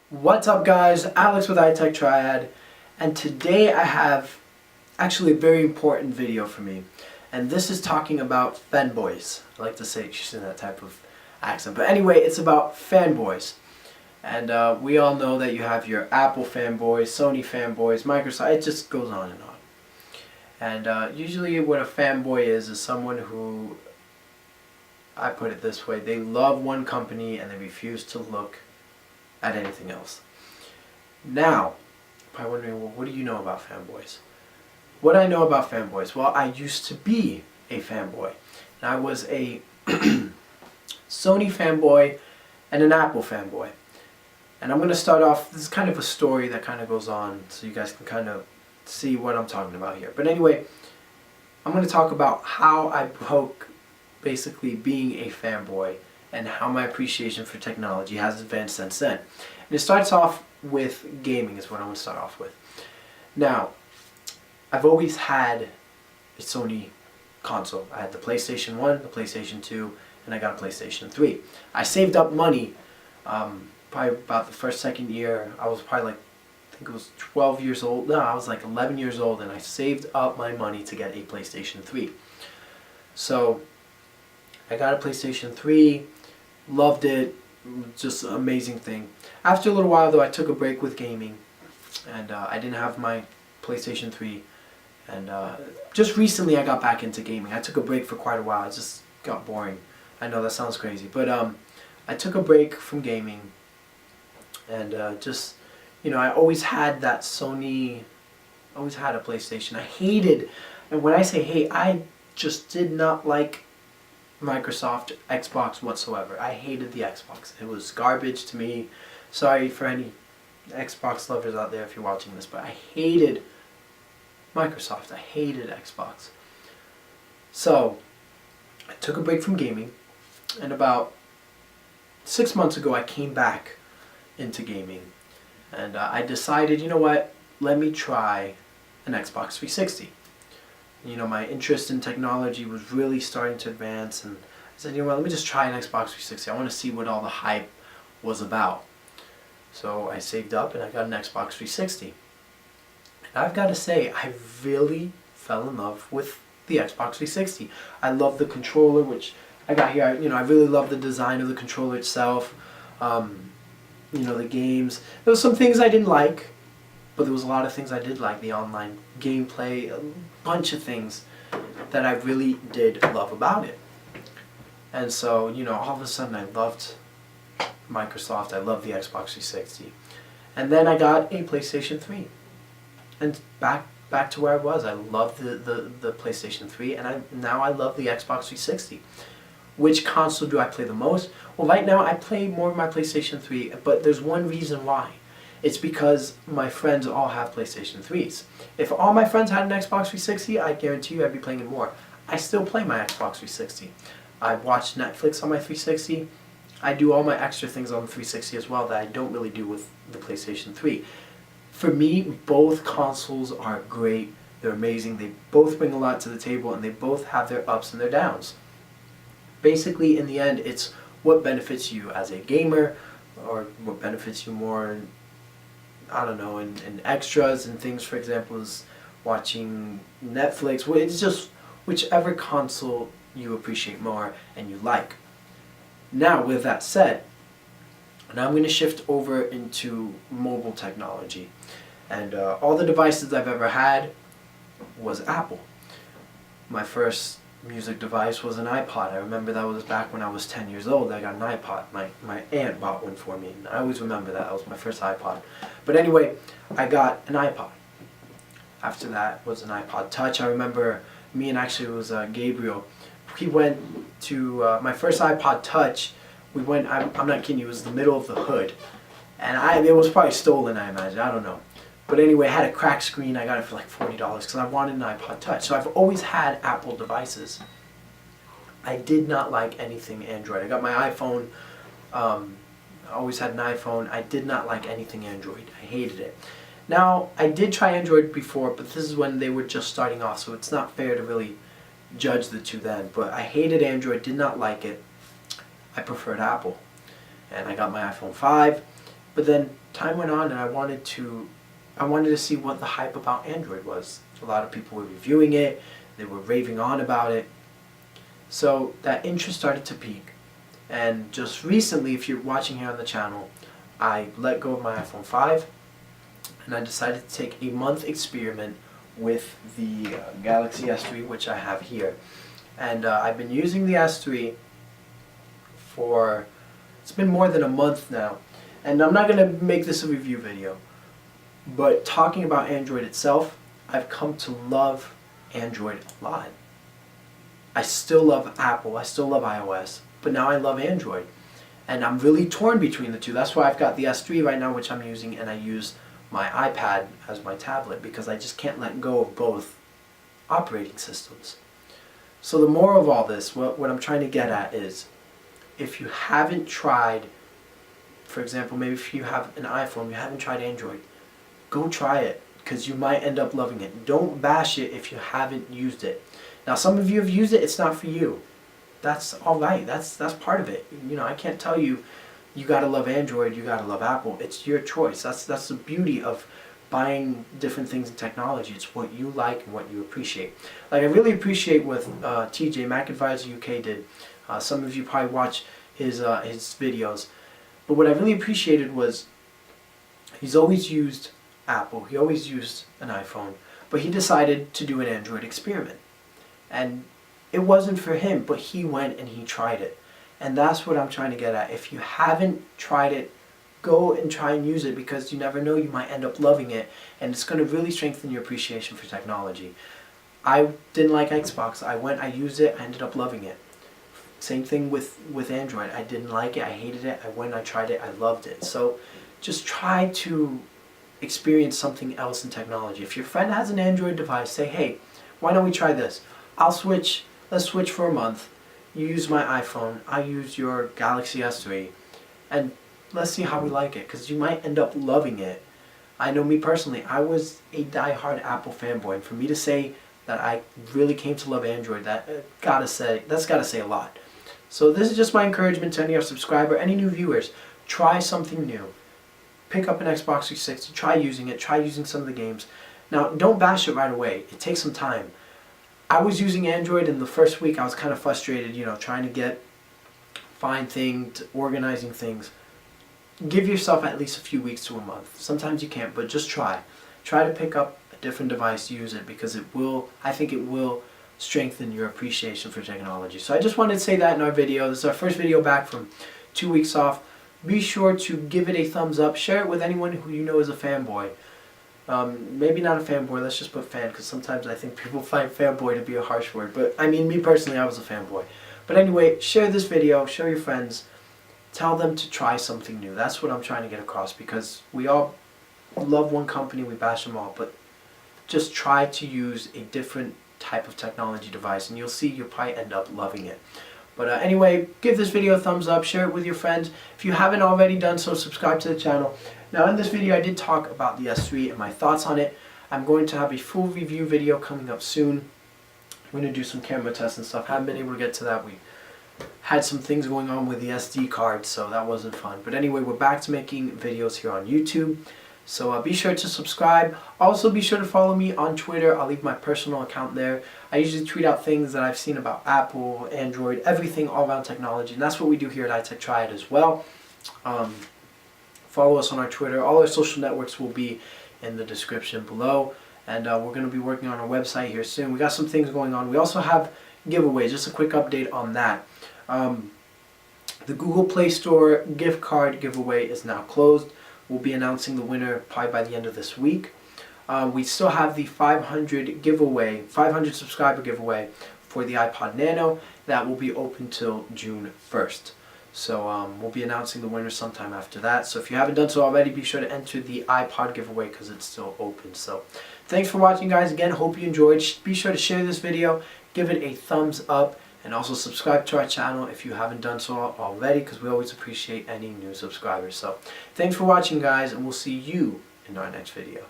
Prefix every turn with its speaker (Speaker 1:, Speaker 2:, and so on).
Speaker 1: What's up guys, Alex with iTechTriad, and today I have actually a very important video for me, and this is talking about fanboys. I like to say it using that type of accent, but anyway, it's about fanboys. And we all know that you have your Apple fanboys, Sony fanboys, Microsoft, it just goes on and on. And usually what a fanboy is someone who, I put it this way, they love one company and they refuse to look at anything else. Now, probably wondering, well, what do you know about fanboys? What I know about fanboys, well, I used to be a fanboy. And I was a Sony fanboy and an Apple fanboy. And I'm going to start off, this is kind of a story that kind of goes on so you guys can kind of see what I'm talking about here. But anyway, I'm going to talk about how I broke basically being a fanboy and how my appreciation for technology has advanced since then. And it starts off with gaming is what I want to start off with. Now, I've always had a Sony console. I had the PlayStation 1, the PlayStation 2, and I got a PlayStation 3. I saved up money, probably about the second year. I was probably like, I think it was 12 years old. No, I was like 11 years old, and I saved up my money to get a PlayStation 3. So, I got a PlayStation 3, loved it, just an amazing thing. After a little while though, I took a break with gaming, and I didn't have my PlayStation 3, and just recently I got back into gaming. I took a break for quite a while, it just got boring. I know that sounds crazy, but I took a break from gaming, and just, you know, I always had that Sony, always had a PlayStation. I hated, and when I say hate, I just did not like Microsoft, Xbox whatsoever. I hated the Xbox. It was garbage to me. Sorry for any Xbox lovers out there if you're watching this, but I hated Microsoft. I hated Xbox. So, I took a break from gaming, and about 6 months ago I came back into gaming, and I decided, you know what, let me try an Xbox 360. You know, my interest in technology was really starting to advance, and I said, you know what, let me just try an Xbox 360. I want to see what all the hype was about. So I saved up and I got an Xbox 360. And I've got to say, I really fell in love with the Xbox 360. I love the controller, which I got here. You know, I really love the design of the controller itself. You know, the games. There was some things I didn't like, but there was a lot of things I did like. The online gameplay, a bunch of things that I really did love about it. And so, you know, all of a sudden I loved Microsoft, I loved the Xbox 360. And then I got a PlayStation 3. And back to where I was. I loved the PlayStation 3, and now I love the Xbox 360. Which console do I play the most? Well, right now I play more of my PlayStation 3, but there's one reason why. It's because my friends all have PlayStation 3s. If all my friends had an Xbox 360, I guarantee you I'd be playing it more. I still play my Xbox 360. I watch Netflix on my 360. I do all my extra things on the 360 as well that I don't really do with the PlayStation 3. For me, both consoles are great. They're amazing. They both bring a lot to the table, and they both have their ups and their downs. Basically, in the end, it's what benefits you as a gamer, or what benefits you more, I don't know, in extras and things, for example, is watching Netflix. It's just whichever console you appreciate more and you like. Now, with that said, now I'm going to shift over into mobile technology. And all the devices I've ever had was Apple. My first music device was an iPod. I remember that was back when I was 10 years old. I got an iPod. My aunt bought one for me, and I always remember that. That was my first iPod. But anyway, I got an iPod. After that was an iPod Touch. I remember me and actually it was Gabriel. We went to my first iPod Touch. We went, I'm not kidding you, it was the middle of the hood. And it was probably stolen, I imagine. I don't know. But anyway, I had a cracked screen. I got it for like $40 because I wanted an iPod Touch. So I've always had Apple devices. I did not like anything Android. I got my iPhone. I always had an iPhone. I did not like anything Android. I hated it. Now, I did try Android before, but this is when they were just starting off, so it's not fair to really judge the two then. But I hated Android, did not like it. I preferred Apple. And I got my iPhone 5. But then time went on, and I wanted to see what the hype about Android was. A lot of people were reviewing it, they were raving on about it. So that interest started to peak. And just recently, if you're watching here on the channel, I let go of my iPhone 5 and I decided to take a month experiment with the Galaxy S3, which I have here. And I've been using the S3 for, it's been more than a month now. And I'm not going to make this a review video, but talking about Android itself, I've come to love Android a lot. I still love Apple, I still love iOS, but now I love Android. And I'm really torn between the two. That's why I've got the S3 right now, which I'm using, and I use my iPad as my tablet because I just can't let go of both operating systems. So the moral of all this, what I'm trying to get at is, if you haven't tried, for example, maybe if you have an iPhone, you haven't tried Android, go try it, because you might end up loving it. Don't bash it if you haven't used it. Now, some of you have used it, it's not for you. That's alright, that's part of it. You know, I can't tell you, you gotta love Android, you gotta love Apple. It's your choice. That's the beauty of buying different things in technology. It's what you like and what you appreciate. Like, I really appreciate what TJ, Mac Advisor UK, did. Some of you probably watch his videos. But what I really appreciated was, he's always used Apple, he always used an iPhone, but he decided to do an Android experiment. And it wasn't for him, but he went and he tried it. And that's what I'm trying to get at. If you haven't tried it, go and try and use it, because you never know, you might end up loving it, and it's going to really strengthen your appreciation for technology. I didn't like Xbox. I used it, I ended up loving it. Same thing with Android. I didn't like it, I hated it, I went, I tried it, I loved it. So just try to experience something else in technology. If your friend has an Android device, say, hey, why don't we try this? Let's switch for a month. You use my iPhone, I use your Galaxy S3, and let's see how we like it, because you might end up loving it. I know me personally, I was a die-hard Apple fanboy, and for me to say that I really came to love Android, that's gotta say a lot. So this is just my encouragement to any of our subscribers, any new viewers. Try something new. Pick up an Xbox 360, try using it, try using some of the games. Now, don't bash it right away. It takes some time. I was using Android, and the first week I was kind of frustrated, you know, trying to find things, organizing things. Give yourself at least a few weeks to a month. Sometimes you can't, but just try. Try to pick up a different device, use it, because I think it will strengthen your appreciation for technology. So I just wanted to say that in our video. This is our first video back from 2 weeks off. Be sure to give it a thumbs up. Share it with anyone who you know is a fanboy. Maybe not a fanboy, let's just put fan, because sometimes I think people find fanboy to be a harsh word. But I mean, me personally, I was a fanboy. But anyway, share this video, show your friends, tell them to try something new. That's what I'm trying to get across, because we all love one company, we bash them all, but just try to use a different type of technology device, and you'll see you'll probably end up loving it. But anyway, give this video a thumbs up, share it with your friends. If you haven't already done so, subscribe to the channel. Now, in this video, I did talk about the S3 and my thoughts on it. I'm going to have a full review video coming up soon. I'm going to do some camera tests and stuff. Haven't been able to get to that. We had some things going on with the SD card, so that wasn't fun. But anyway, we're back to making videos here on YouTube. So be sure to subscribe. Also, be sure to follow me on Twitter. I'll leave my personal account there. I usually tweet out things that I've seen about Apple, Android, everything all around technology. And that's what we do here at iTechTriad as well. Follow us on our Twitter. All our social networks will be in the description below. And we're going to be working on our website here soon. We got some things going on. We also have giveaways. Just a quick update on that. The Google Play Store gift card giveaway is now closed. We'll be announcing the winner probably by the end of this week. We still have the 500 subscriber giveaway for the iPod Nano. That will be open till June 1st. So we'll be announcing the winner sometime after that. So if you haven't done so already, be sure to enter the iPod giveaway because it's still open. So thanks for watching, guys. Again, hope you enjoyed. Be sure to share this video, give it a thumbs up, and also subscribe to our channel if you haven't done so already, because we always appreciate any new subscribers. So thanks for watching, guys, and we'll see you in our next video.